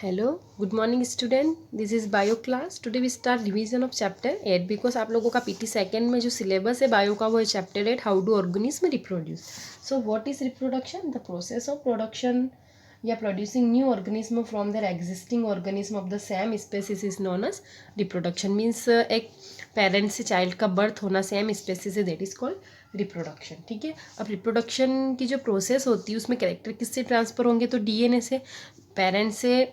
Hello, good morning student. This is bio class. Today we start revision of chapter 8 because आप लोगों का PT second में जो syllabus है बायो का वो है chapter 8 how do organism reproduce. So what is reproduction? The process of production या producing new organism from their existing organism of the same species is known as reproduction. Means एक parent से child का birth होना same species है, that is called reproduction. ठीक है. अब reproduction की जो प्रोसेस होती है उसमें कैरेक्टर किससे ट्रांसफर होंगे? तो डीएनए से. पेरेंट से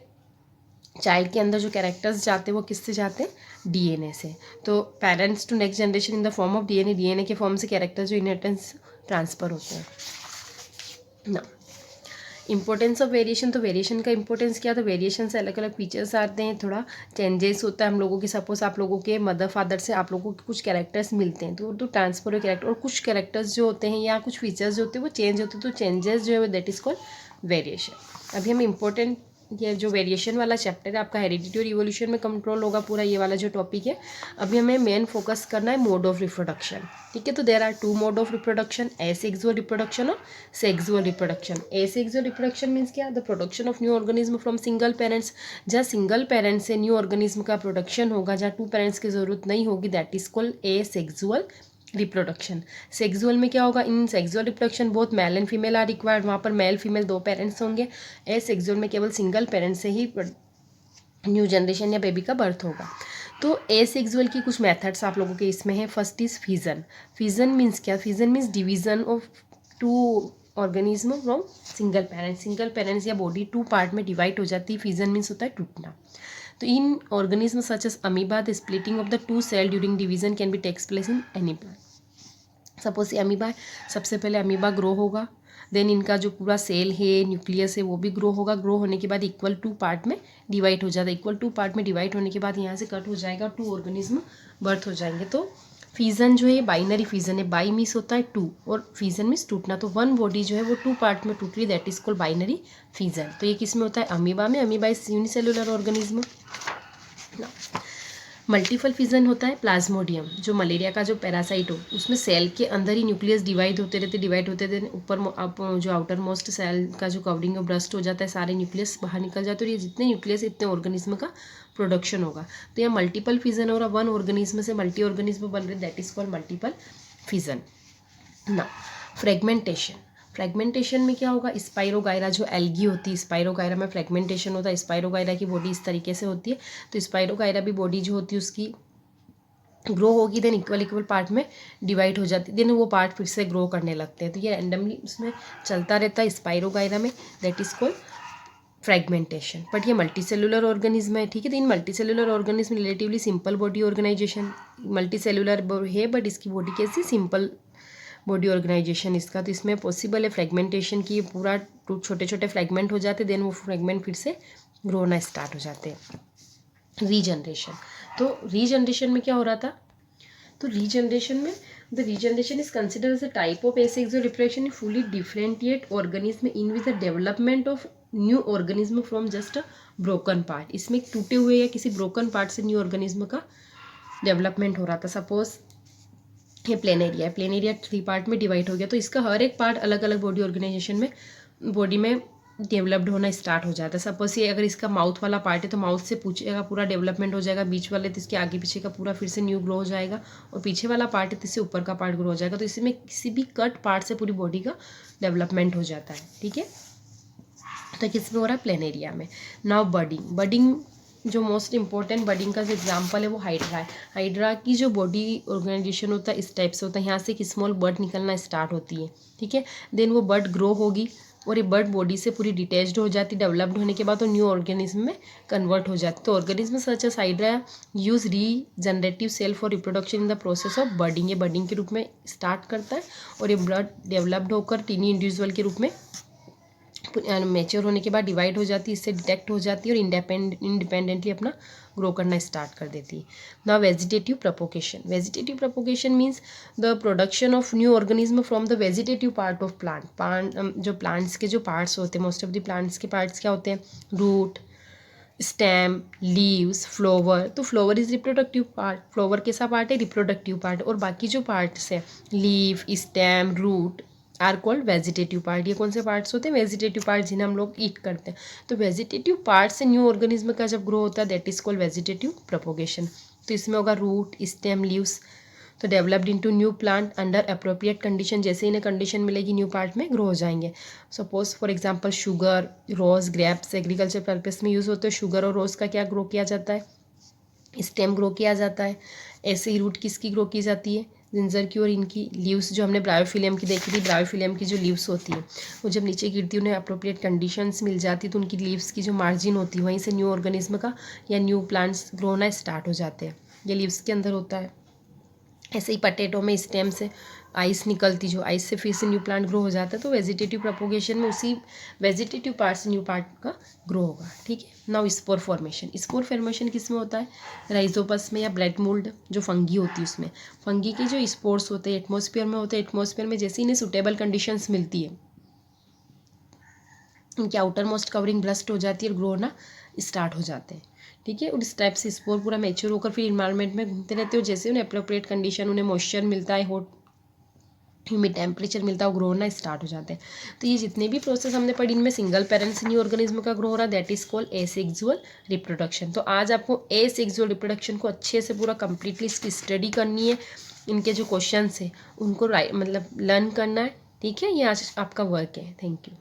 चाइल्ड के अंदर जो कैरेक्टर्स जाते हैं वो किससे जाते हैं? डीएनए से. तो parents to next generation in the form of DNA, DNA के फॉर्म से कैरेक्टर्स जो इनहेरिटेंस ट्रांसफर होते हैं ना. Importance of variation. तो वेरिएशन का इंपॉर्टेंस क्या? तो वेरिएशन से अलग अलग फीचर्स आते हैं, थोड़ा चेंजेस होता है हम लोगों के. सपोज आप लोगों के मदर फादर से आप लोगों के कुछ कैरेक्टर्स मिलते हैं तो ट्रांसफर हो कैरेक्टर, और कुछ कैरेक्टर्स जो होते हैं या कुछ फीचर्स जो होते हैं वो चेंज होते हैं, तो चेंजेस जो है दैट इज कॉल्ड वेरिएशन. अभी हम इंपॉर्टेंट ये जो वेरिएशन वाला चैप्टर है आपका हेरिडिटी और इवोल्यूशन में कंट्रोल होगा पूरा ये वाला जो टॉपिक है. अभी हमें मेन फोकस करना है मोड ऑफ रिप्रोडक्शन. ठीक है. तो there are two mode of reproduction, asexual reproduction और sexual reproduction. Asexual reproduction means क्या? The production of new organism from single parents. जहाँ सिंगल पेरेंट्स से न्यू ऑर्गेनिज्म का प्रोडक्शन होगा, जहाँ टू पेरेंट्स की जरूरत नहीं होगी, that is called asexual reproduction. Sexual में क्या होगा? इन सेक्सुअल रिप्रोडक्शन बहुत male and female are required. वहाँ पर मेल फीमेल दो पेरेंट्स होंगे. एसेक्सुअल में केवल सिंगल पेरेंट्स से ही न्यू जनरेशन या बेबी का बर्थ होगा. तो एसेक्सुअल की कुछ मेथड्स आप लोगों के इसमें है. First is fission. Fission means क्या? Fission means division of two organism from single parents. Single parents या बॉडी टू पार्ट में डिवाइड हो जाती है. फिजन मीन्स होता है टूटना. तो in organism such as amoeba the splitting of the two cell during division can be takes place in any plant. Suppose ये अमीबा है, सबसे पहले अमीबा ग्रो होगा, देन इनका जो पूरा सेल है न्यूक्लियस है वो भी ग्रो होगा. ग्रो होने के बाद इक्वल टू पार्ट में डिवाइड हो जाता है. इक्वल टू पार्ट में डिवाइड होने के बाद यहाँ से कट हो जाएगा, टू ऑर्गेनिज्म बर्थ हो जाएंगे. तो फिजन जो है बाइनरी फिजन है. बाई मीन्स होता है टू और फिजन मीन्स टूटना. तो वन बॉडी जो है वो टू पार्ट में टूट रही, that is called binary fission. तो ये किस में होता है? अमीबा में. Amoeba is unicellular organism. Multiple fission होता है प्लाज्मोडियम, जो मलेरिया का जो पैरासाइट हो उसमें सेल के अंदर ही न्यूक्लियस डिवाइड होते रहते ऊपर जो आउटर मोस्ट सेल का जो कवरिंग है ब्रस्ट हो जाता है, सारे न्यूक्लियस बाहर निकल जाते हैं और ये जितने न्यूक्लियस इतने ऑर्गेनिज्म का प्रोडक्शन होगा. तो यहाँ मल्टीपल फिजन हो रहा, वन ऑर्गेनिज्म से मल्टी ऑर्गेनिज्म बन रहे, that is called multiple fission. ना फ्रेगमेंटेशन. फ्रेगमेंटेशन में क्या होगा? स्पाइरोगायरा जो एल्गी होती है, स्पाइरोगायरा में फ्रेगमेंटेशन होता है. स्पाइरोगायरा की बॉडी इस तरीके से होती है. तो स्पाइरोगायरा भी बॉडी जो होती है उसकी ग्रो होगी, देन इक्वल पार्ट में डिवाइड हो जाती है, देन वो पार्ट फिर से ग्रो करने लगते हैं. तो ये रैंडमली उसमें चलता रहता है स्पाइरोगायरा में, that is called fragmentation. But ये मल्टी सेलुलर ऑर्गेनिज्म है. ठीक है. तो in multi cellular organism relatively simple body organisation. Multi cellular है बट इसकी बॉडी कैसी? सिंपल बॉडी ऑर्गेनाइजेशन इसका. तो इसमें पॉसिबल है फ्रेगमेंटेशन की, पूरा छोटे छोटे फ्रेगमेंट हो जाते, देन वो फ्रेगमेंट फिर से ग्रो होना स्टार्ट हो जाते हैं. रीजनरेशन. तो रीजनरेशन में क्या हो रहा था? तो रीजनरेशन में the regeneration is considered as a type of asexual reproduction in fully differentiate organism in which the development of new organism from just a broken part. इसमें टूटे हुए या किसी ब्रोकन पार्ट से न्यू ऑर्गेनिज्म का development हो रहा था. सपोज ये प्लेन एरिया है, प्लेन एरिया 3 पार्ट में डिवाइड हो गया, तो इसका हर एक पार्ट अलग अलग बॉडी ऑर्गेनाइजेशन में बॉडी में डेवलप्ड होना स्टार्ट हो जाता है. सपोज ये अगर इसका माउथ वाला पार्ट है तो माउथ से पूछेगा पूरा डेवलपमेंट हो जाएगा. बीच वाले तो इसके आगे पीछे का पूरा फिर से न्यू ग्रो हो जाएगा, और पीछे वाला पार्ट है तो इससे ऊपर का पार्ट ग्रो हो जाएगा. तो इसमें किसी भी कट पार्ट से पूरी बॉडी का डेवलपमेंट हो जाता है. ठीक है. तो किस में हो रहा है? प्लेन एरिया में. Now budding. बडिंग जो मोस्ट इंपॉर्टेंट बडिंग का जो एग्जाम्पल है वो हाइड्रा है. हाइड्रा की जो बॉडी ऑर्गेनाइजेशन होता है इस टाइप से होता है. यहाँ से एक स्मॉल बर्ड निकलना स्टार्ट होती है. ठीक है. देन वो बर्ड ग्रो होगी और ये बर्ड बॉडी से पूरी डिटैच्ड हो जाती है. डेवलप्ड होने के बाद तो न्यू ऑर्गेनिज्म में कन्वर्ट हो जाती है. तो organism such as hydra use regenerative cell for reproduction in the process of budding. ये बर्डिंग के रूप में स्टार्ट करता है और ये ब्लड डेवलप्ड होकर टीनी इंडिविजुअल के रूप में मैच्योर होने के बाद डिवाइड हो जाती है, इससे डिटेक्ट हो जाती है और इंडिपेंडेंटली अपना ग्रो करना स्टार्ट कर देती है. Now vegetative propagation. Vegetative propagation means the production of new organism from the vegetative part of plant. जो प्लांट्स के जो पार्ट्स होते हैं, मोस्ट ऑफ द प्लांट्स के पार्ट्स क्या होते हैं? Root, stem, leaves, flower. तो flower is reproductive part. Flower कैसा पार्ट है? Reproductive part. और बाकी जो पार्ट्स है leaf, stem, root, are called vegetative part. ये कौन से पार्ट्स होते हैं? वेजिटेटिव पार्ट, जिन्हें हम लोग ईट करते हैं। तो वेजिटेटिव पार्ट से न्यू ऑर्गेनिज्म का जब ग्रो होता है that is called vegetative propagation. तो इसमें होगा रूट, स्टेम, लीव्स। तो developed into new plant under appropriate condition, जैसे इन्हें कंडीशन मिलेगी न्यू पार्ट में ग्रो हो जाएंगे। Suppose for example sugar, rose, grapes agriculture purpose में यूज़ होते हैं। शुगर और रोज़ का क्या ग्रो किया जाता है? स्टेम ग्रो किया जाता है। ऐसे ही रूट किसकी ग्रो की जाती है? जिंजर की। और इनकी लीव्स जो हमने ब्रायोफिलियम की देखी थी, ब्रायोफिलियम की जो लीव्स होती है वो जब नीचे गिरती है उन्हें अप्रोप्रिएट कंडीशंस मिल जाती है तो उनकी लीव्स की जो मार्जिन होती है वहीं से न्यू ऑर्गेनिज्म का या न्यू प्लांट्स ग्रो होना स्टार्ट हो जाते हैं। ये लीव्स के अंदर होता है। ऐसे ही पटेटो में स्टेम से आइस निकलती, जो आइस से फिर से न्यू प्लांट ग्रो हो जाता है। तो वेजिटेटिव प्रोपोगेशन में उसी वेजिटेटिव पार्ट से न्यू पार्ट का ग्रो होगा। ठीक है। Now spore formation. Spore formation किस में होता है? राइजोपस में या ब्लड मोल्ड जो फंगी होती है उसमें। फंगी के जो स्पोर्स होते हैं एटमॉस्फेयर में होते हैं। एटमॉस्फेयर में जैसे इन्हें सुटेबल कंडीशंस मिलती है इनकी आउटर मोस्ट कवरिंग ब्रस्ट हो जाती है और ग्रो होना स्टार्ट हो जाते हैं। ठीक है। और इस टाइप से स्पोर पूरा मैच्योर होकर फिर इन्वायरमेंट में घूमते रहते हो। जैसे उन्हें अप्रोप्रिएट कंडीशन, उन्हें मॉइस्चर मिलता है, हॉट ह्यूमिड टेम्परेचर मिलता है, वो ग्रो होना स्टार्ट हो जाते हैं। तो ये जितने भी प्रोसेस हमने पढ़ी इनमें सिंगल पेरेंट से न्यू ऑर्गेनिज्म का ग्रो हो रहा है that is called asexual reproduction. तो आज आपको एसेक्सुअल रिप्रोडक्शन को अच्छे से पूरा कंप्लीटली इसकी स्टडी करनी है। इनके जो क्वेश्चंस है उनको मतलब लर्न करना है। ठीक है। ये आज आपका वर्क है। Thank you.